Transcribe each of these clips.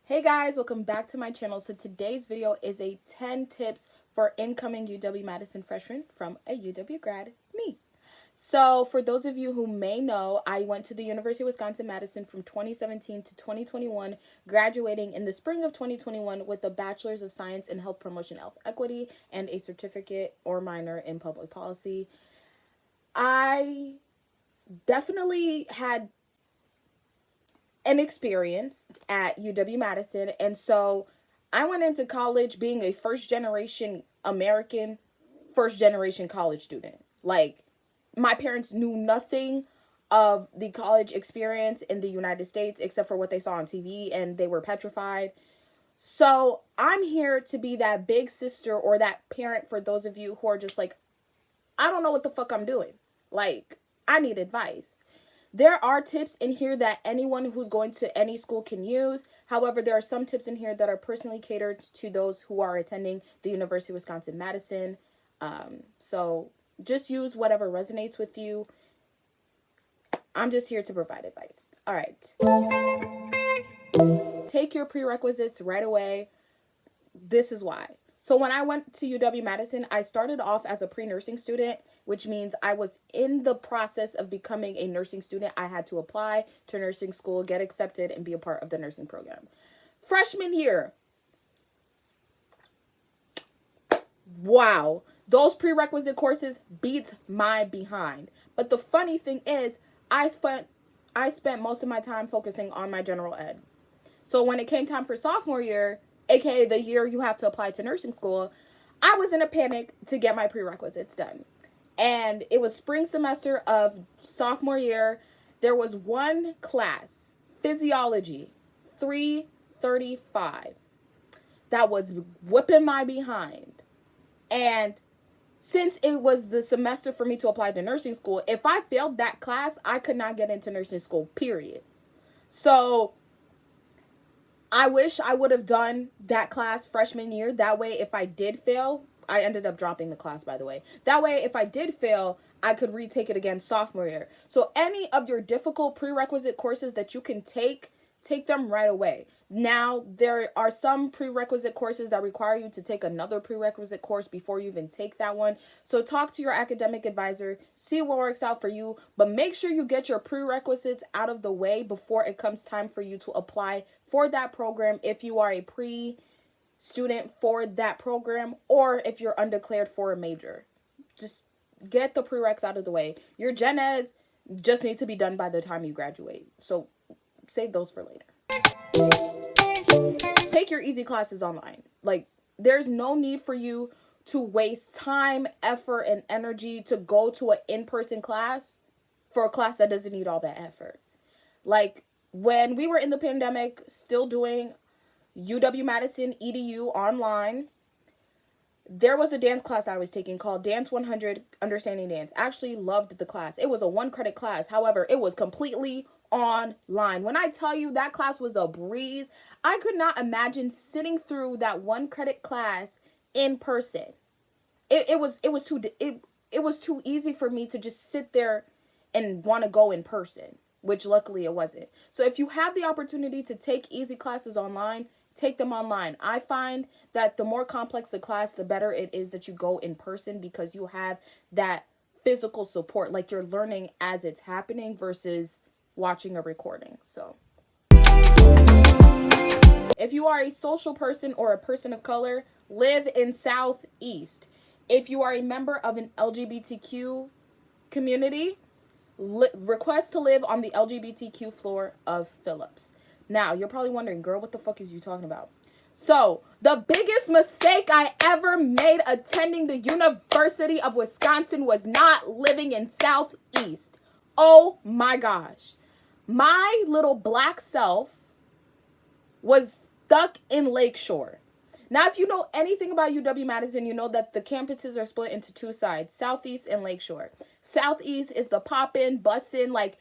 Hey guys, welcome back to my channel. So today's video is a 10 tips for incoming UW-Madison freshmen from a UW grad, me. So for those of you who may know, I went to the University of Wisconsin-Madison from 2017 to 2021, graduating in the spring of 2021 with a Bachelor's of Science in Health Promotion and Health Equity and a certificate or minor in public policy. I definitely had an experience at UW-Madison, and so I went into college being a first generation American, first generation college student. Like, my parents knew nothing of the college experience in the United States except for what they saw on TV, and they were petrified. So I'm here to be that big sister or that parent for those of you who are just like, I don't know what the fuck I'm doing. Like, I need advice. There are tips in here that anyone who's going to any school can use. However, there are some tips in here that are personally catered to those who are attending the University of Wisconsin-Madison. So just use whatever resonates with you. I'm just here to provide advice. All right. Take your prerequisites right away. This is why. So when I went to UW-Madison, I started off as a pre-nursing student, which means I was in the process of becoming a nursing student. I had to apply to nursing school, get accepted, and be a part of the nursing program. Freshman year. Wow. Those prerequisite courses beats my behind. But the funny thing is, I spent most of my time focusing on my general ed. So when it came time for sophomore year, aka the year you have to apply to nursing school, I was in a panic to get my prerequisites done. And it was spring semester of sophomore year. There was one class, physiology, 335, that was whipping my behind. And since it was the semester for me to apply to nursing school, if I failed that class, I could not get into nursing school, period. So I wish I would have done that class freshman year. That way, if I did fail, I ended up dropping the class, by the way. That way, if I did fail, I could retake it again sophomore year. So any of your difficult prerequisite courses that you can take them right away. Now, there are some prerequisite courses that require you to take another prerequisite course before you even take that one. So talk to your academic advisor, see what works out for you, but make sure you get your prerequisites out of the way before it comes time for you to apply for that program if you are a pre-student for that program or if you're undeclared for a major. Just get the prereqs out of the way. Your gen eds just need to be done by the time you graduate. So save those for later. Take your easy classes online. Like, there's no need for you to waste time, effort, and energy to go to an in-person class for a class that doesn't need all that effort. Like, when we were in the pandemic, still doing UW-Madison EDU online, there was a dance class I was taking called Dance 100 Understanding Dance. I actually loved the class. It was a 1-credit class. However, it was completely online. When I tell you that class was a breeze, I could not imagine sitting through that 1-credit class in person. It was too easy for me to just sit there and want to go in person, which luckily it wasn't. So if you have the opportunity to take easy classes online, take them online. I find that the more complex the class, the better it is that you go in person because you have that physical support. Like, you're learning as it's happening versus watching a recording. So if you are a social person or a person of color, live in Southeast. If you are a member of an LGBTQ community, request to live on the LGBTQ floor of Phillips. Now, you're probably wondering, girl, what the fuck is you talking about? So, the biggest mistake I ever made attending the University of Wisconsin was not living in Southeast. Oh my gosh. My little black self was stuck in Lakeshore. Now, if you know anything about UW-Madison, you know that the campuses are split into two sides, Southeast and Lakeshore. Southeast is the pop-in, bus-in, like,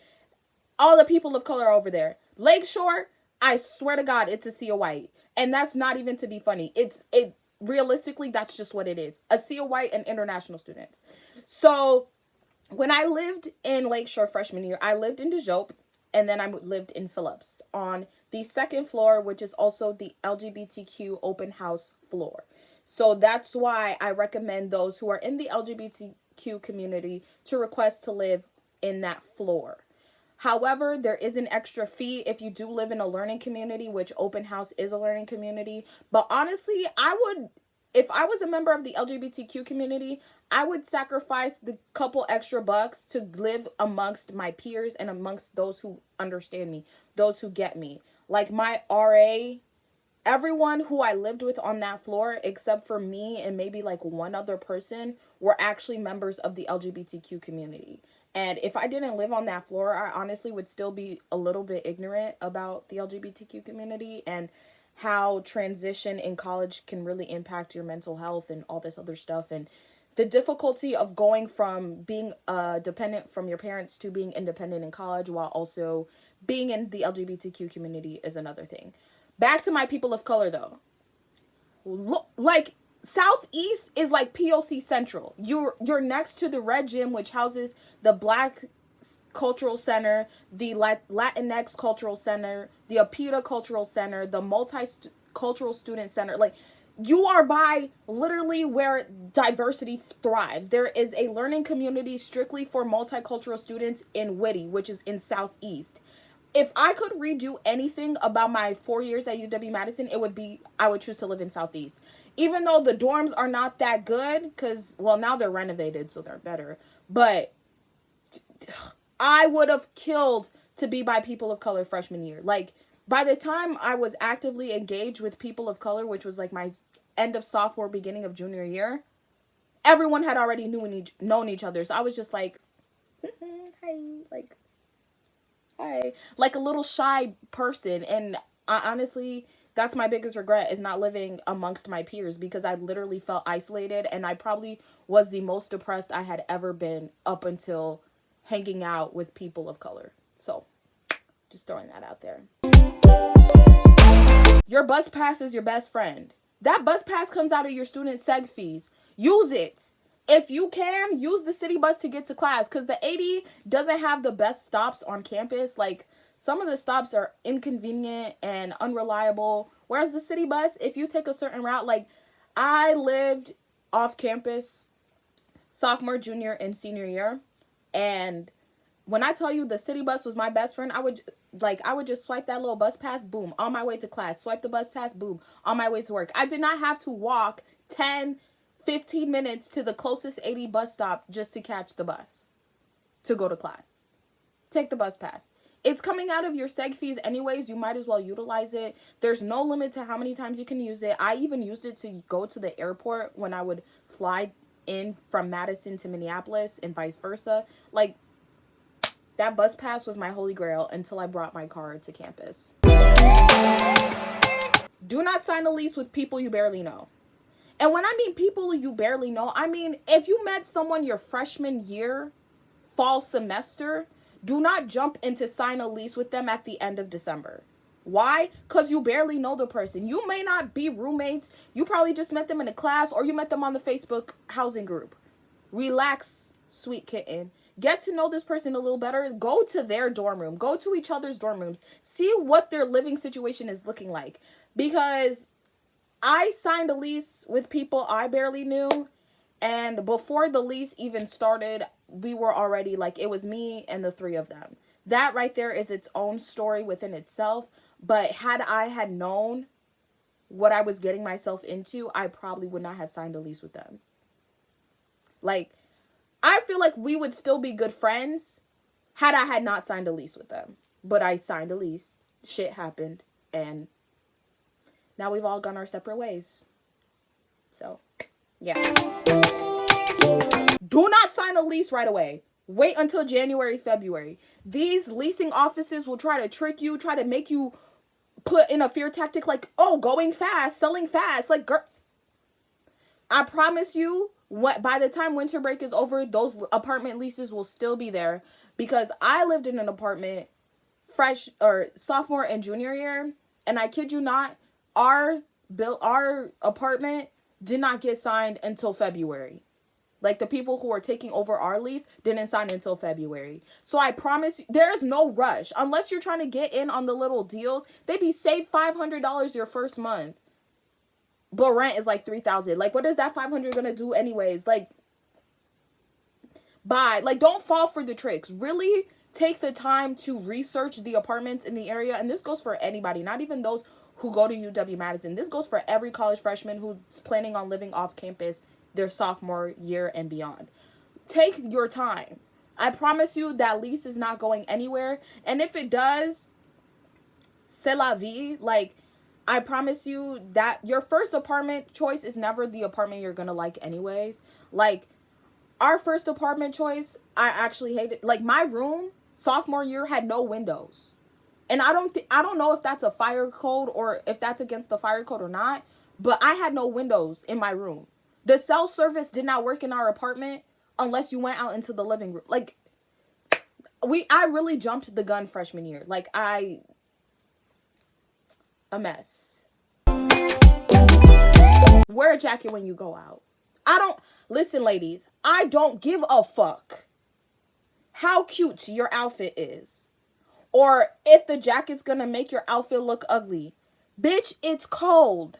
all the people of color over there. Lakeshore, I swear to God, it's a sea of white. And that's not even to be funny. Realistically, that's just what it is. A sea of white and international students. So when I lived in Lakeshore freshman year, I lived in DeJope, and then I lived in Phillips on the second floor, which is also the LGBTQ open house floor. So that's why I recommend those who are in the LGBTQ community to request to live in that floor. However, there is an extra fee if you do live in a learning community, which open house is a learning community. But honestly, if I was a member of the LGBTQ community, I would sacrifice the couple extra bucks to live amongst my peers and amongst those who understand me, those who get me. Like my RA, everyone who I lived with on that floor, except for me and maybe like one other person, were actually members of the LGBTQ community. And if I didn't live on that floor, I honestly would still be a little bit ignorant about the LGBTQ community and how transition in college can really impact your mental health and all this other stuff. And the difficulty of going from being dependent from your parents to being independent in college while also being in the LGBTQ community is another thing. Back to my people of color, though. Like, Southeast is like POC Central. You're next to the Red Gym, which houses the Black Cultural Center, the Latinx Cultural Center, the APITA Cultural Center, the Multicultural Student Center. Like, you are by literally where diversity thrives. There is a learning community strictly for multicultural students in Whitty, which is in Southeast. If I could redo anything about my 4 years at UW-Madison, it would be I would choose to live in Southeast. Even though the dorms are not that good, because, well, now they're renovated, so they're better. But I would have killed to be by people of color freshman year. Like, by the time I was actively engaged with people of color, which was like my end of sophomore, beginning of junior year, everyone had already known each other. So I was just like, hi, like a little shy person. And honestly, that's my biggest regret, is not living amongst my peers, because I literally felt isolated, and I probably was the most depressed I had ever been up until hanging out with people of color. So just throwing that out there. Your bus pass is your best friend. That bus pass comes out of your student seg fees. Use it. If you can, use the city bus to get to class, because the 80 doesn't have the best stops on campus. Like, some of the stops are inconvenient and unreliable. Whereas the city bus, if you take a certain route, like, I lived off campus sophomore, junior, and senior year. And when I tell you the city bus was my best friend, I would just swipe that little bus pass, boom, on my way to class. Swipe the bus pass, boom, on my way to work. I did not have to walk 10, 15 minutes to the closest 80 bus stop just to catch the bus to go to class. Take the bus pass. It's coming out of your seg fees anyways. You might as well utilize it. There's no limit to how many times you can use it. I even used it to go to the airport when I would fly in from Madison to Minneapolis and vice versa. Like, that bus pass was my holy grail until I brought my car to campus. Do not sign a lease with people you barely know. And when I mean people you barely know, I mean if you met someone your freshman year, fall semester, do not jump into sign a lease with them at the end of December. Why? Because you barely know the person. You may not be roommates. You probably just met them in a class, or you met them on the Facebook housing group. Relax, sweet kitten. Get to know this person a little better. Go to their dorm room. Go to each other's dorm rooms. See what their living situation is looking like. Because I signed a lease with people I barely knew. And before the lease even started, we were already, like, it was me and the three of them. That right there is its own story within itself. But had I had known what I was getting myself into, I probably would not have signed a lease with them. Like, I feel like we would still be good friends had I had not signed a lease with them. But I signed a lease. Shit happened. And now we've all gone our separate ways. So, yeah. Do not sign a lease right away. Wait until January, February. These leasing offices will try to trick you, try to make you put in a fear tactic like, oh, going fast, selling fast. Like, girl, I promise you, by the time winter break is over, those apartment leases will still be there, because I lived in an apartment sophomore and junior year, and I kid you not, our apartment did not get signed until February. Like, the people who are taking over our lease didn't sign until February. So I promise you, there's no rush. Unless you're trying to get in on the little deals, they be save $500 your first month. But rent is like $3,000. Like, what is that $500 gonna do anyways? Like, buy. Like, don't fall for the tricks. Really take the time to research the apartments in the area. And this goes for anybody, not even those who go to UW-Madison. This goes for every college freshman who's planning on living off campus their sophomore year and beyond. Take your time. I promise you that lease is not going anywhere. And if it does, c'est la vie. Like, I promise you that your first apartment choice is never the apartment you're gonna like anyways. Like, our first apartment choice, I actually hated. Like, my room sophomore year had no windows. And I don't know if that's a fire code or if that's against the fire code or not, but I had no windows in my room. The cell service did not work in our apartment unless you went out into the living room. Like, I really jumped the gun freshman year. Like, a mess. Wear a jacket when you go out. Listen, ladies, I don't give a fuck how cute your outfit is, or if the jacket's gonna make your outfit look ugly. Bitch, it's cold.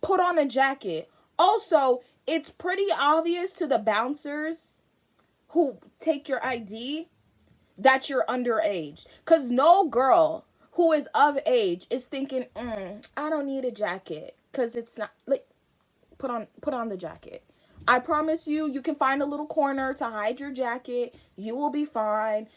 Put on a jacket. Also, it's pretty obvious to the bouncers who take your ID that you're underage. Because no girl who is of age is thinking, I don't need a jacket. Because it's not, like, put on the jacket. I promise you, you can find a little corner to hide your jacket. You will be fine.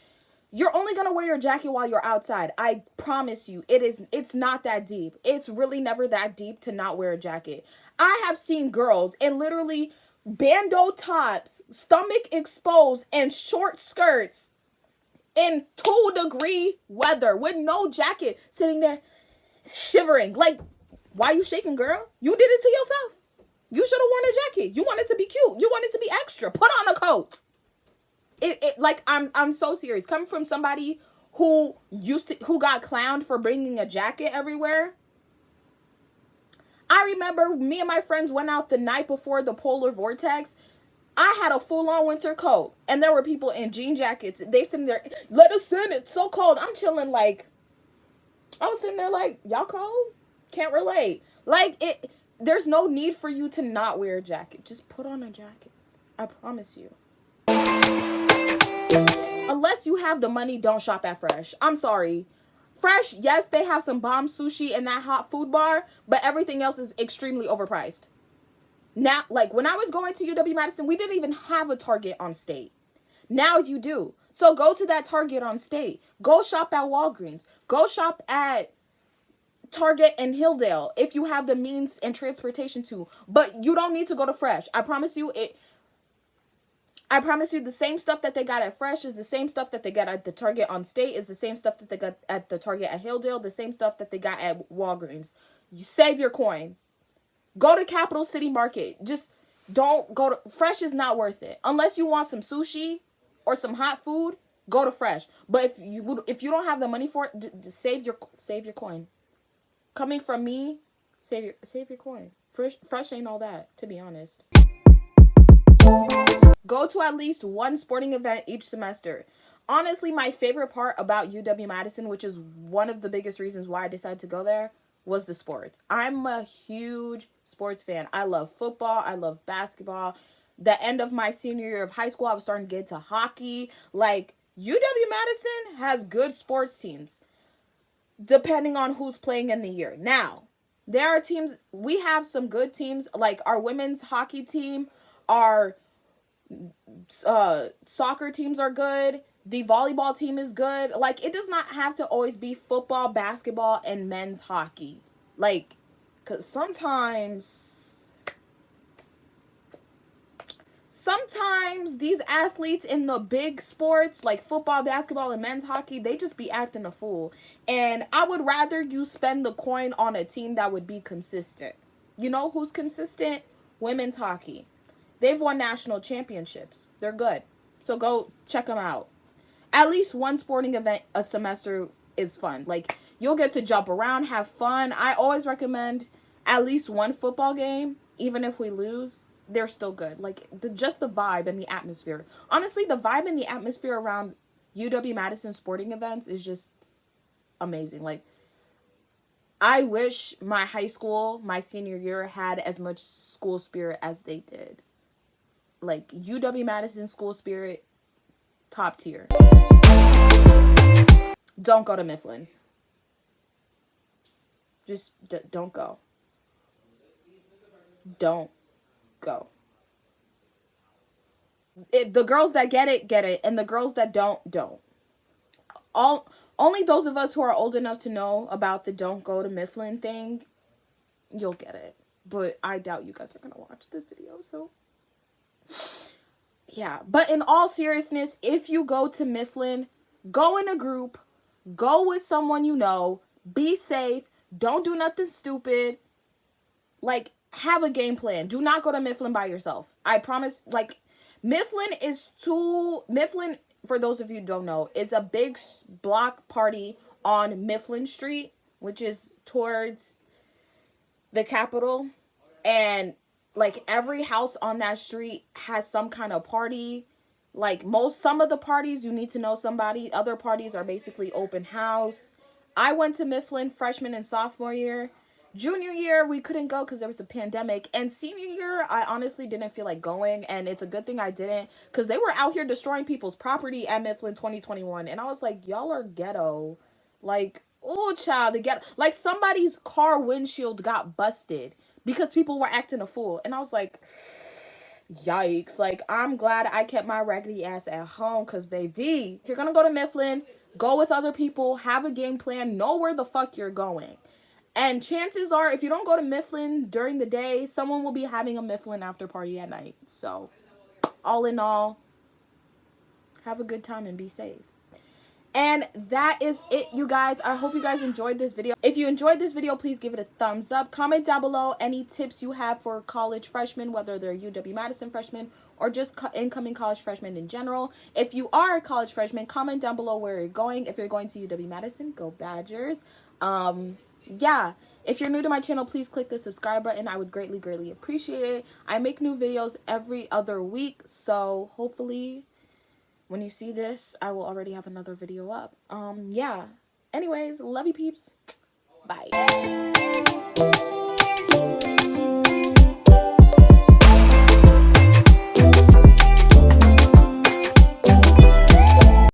You're only going to wear your jacket while you're outside. I promise you, it's not that deep. It's really never that deep to not wear a jacket. I have seen girls in literally bandeau tops, stomach exposed, and short skirts in 2-degree weather with no jacket, sitting there shivering. Like, why you shaking, girl? You did it to yourself. You should have worn a jacket. You wanted to be cute. You wanted to be extra. Put on a coat. Like, I'm so serious. Coming from somebody who got clowned for bringing a jacket everywhere. I remember me and my friends went out the night before the polar vortex. I had a full-on winter coat, and there were people in jean jackets. They sitting there, let us in, it's so cold. I'm chilling, like, I was sitting there like, y'all cold? Can't relate. Like, there's no need for you to not wear a jacket. Just put on a jacket. I promise you. Unless you have the money, don't shop at Fresh. I'm sorry. Fresh, yes, they have some bomb sushi and that hot food bar, but everything else is extremely overpriced. Now, like, when I was going to UW-Madison, we didn't even have a Target on State. Now you do. So go to that Target on State. Go shop at Walgreens. Go shop at Target and Hilldale if you have the means and transportation to. But you don't need to go to Fresh. I promise you the same stuff that they got at Fresh is the same stuff that they got at the Target on State, is the same stuff that they got at the Target at Hilldale, the same stuff that they got at Walgreens. You save your coin. Go to Capital City Market. Just don't go to Fresh. Is not worth it. Unless you want some sushi or some hot food, go to Fresh. But if you don't have the money for it, just save your coin. Coming from me, save your coin. Fresh ain't all that, to be honest. Go to at least one sporting event each semester. Honestly, my favorite part about UW-Madison, which is one of the biggest reasons why I decided to go there, was the sports. I'm a huge sports fan. I love football. I love basketball. The end of my senior year of high school, I was starting to get into hockey. Like, UW-Madison has good sports teams, depending on who's playing in the year. Now, there are teams, we have some good teams, like our women's hockey team, our soccer teams are good. The volleyball team is good. Like, it does not have to always be football, basketball, and men's hockey. Like, because sometimes these athletes in the big sports, like football, basketball, and men's hockey, they just be acting a fool. And I would rather you spend the coin on a team that would be consistent. You know who's consistent? Women's hockey. They've won national championships. They're good. So go check them out. At least one sporting event a semester is fun. Like, you'll get to jump around, have fun. I always recommend at least one football game, even if we lose. they're still good. Like, just the vibe and the atmosphere. Honestly, the vibe and the atmosphere around UW-Madison sporting events is just amazing. Like, I wish my high school, my senior year, had as much school spirit as they did. Like, UW-Madison school spirit, top tier. Don't go to Mifflin. Just don't go. Don't go. The girls that get it, and the girls that don't. Only those of us who are old enough to know about the don't go to Mifflin thing, you'll get it. But I doubt you guys are gonna watch this video, so yeah. But in all seriousness, if you go to Mifflin, go in a group, go with someone you know, be safe, don't do nothing stupid. Like, have a game plan. Do not go to Mifflin by yourself. I promise. Like, Mifflin, for those of you who don't know, is a big block party on Mifflin Street, which is towards the Capitol. And, like, every house on that street has some kind of party. Like, some of the parties, you need to know somebody. Other parties are basically open house. I went to Mifflin freshman and sophomore year. Junior year, we couldn't go because there was a pandemic. And senior year, I honestly didn't feel like going. And it's a good thing I didn't, because they were out here destroying people's property at Mifflin 2021. And I was like, y'all are ghetto. Like, oh, child, like, somebody's car windshield got busted because people were acting a fool. And I was like, yikes. Like, I'm glad I kept my raggedy ass at home, because, baby, if you're going to go to Mifflin, go with other people, have a game plan, know where the fuck you're going. And chances are, if you don't go to Mifflin during the day, someone will be having a Mifflin after party at night. So, all in all, have a good time and be safe. And that is it, you guys. I hope you guys enjoyed this video. If you enjoyed this video, please give it a thumbs up. Comment down below any tips you have for college freshmen, whether they're UW-Madison freshmen or just incoming college freshmen in general. If you are a college freshman, comment down below where you're going. If you're going to UW-Madison, go Badgers. Yeah, if you're new to my channel, please click the subscribe button. I would greatly appreciate it. I make new videos every other week, so hopefully when you see this, I will already have another video up. Yeah. Anyways, love you peeps. Bye.